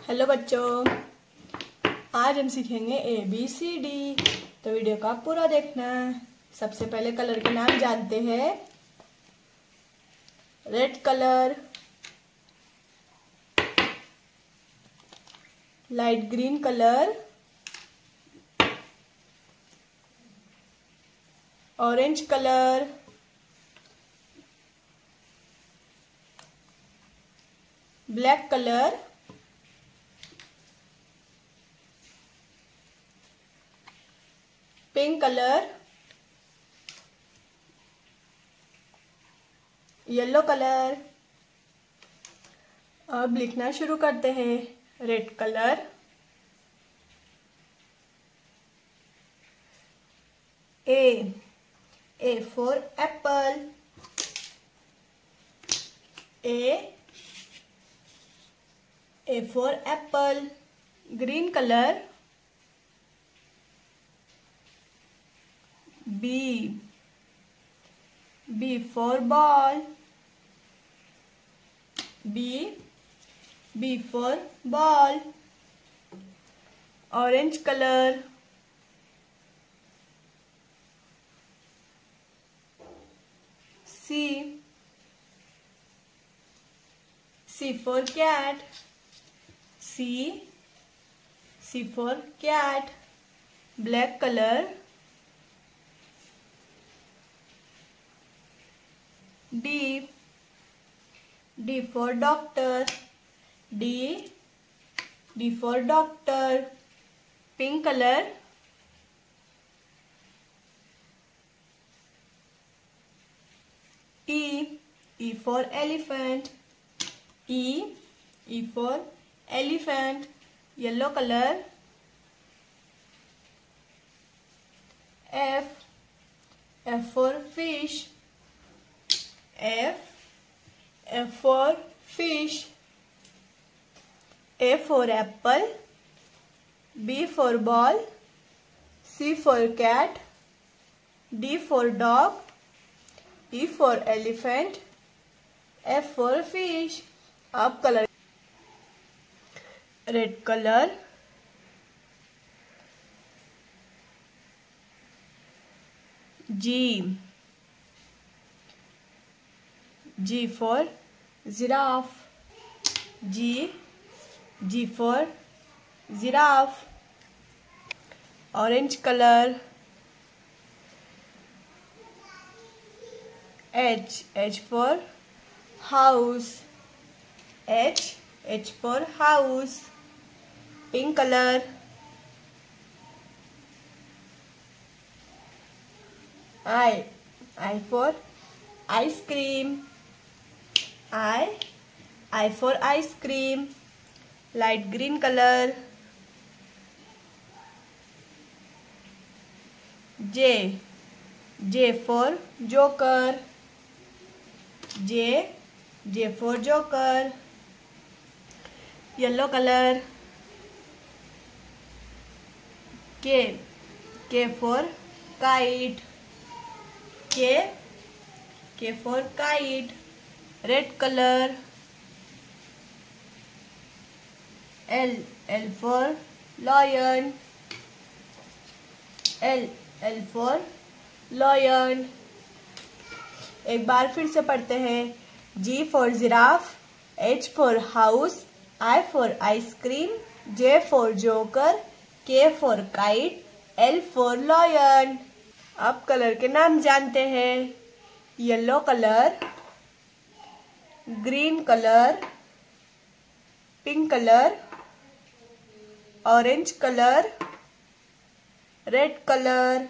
Hello बच्चों, आज हम सीखेंगे ABCD। तो वीडियो का पूरा देखना। सबसे पहले कलर के नाम जानते हैं। Red colour, light green colour, orange colour, black colour, pink colour, yellow colour. अब लिखना शुरू करते हैं। Red colour, A for apple, A for apple. Green color, B for ball, B for ball. Orange color, C for cat, C for cat. Black color, D for doctor, D for doctor. Pink color, E for elephant, E for elephant. Yellow color, F for fish, F for fish. A for apple, B for ball, C for cat, D for dog, E for elephant, F for fish. अब colour red colour, G for giraffe, G for giraffe. Orange color, H for house, H for house. Pink color, I for ice cream, I for ice cream. Light green color, J for joker, J for joker. Yellow color, K for kite, K for kite. Red color, L for lion, L for lion. एक बार फिर से पढ़ते हैं। G for giraffe, H for house, I for ice cream, J for joker, K for kite, L for lion. अब colour के नाम जानते हैं। Yellow colour, green colour, pink colour, orange colour, red colour.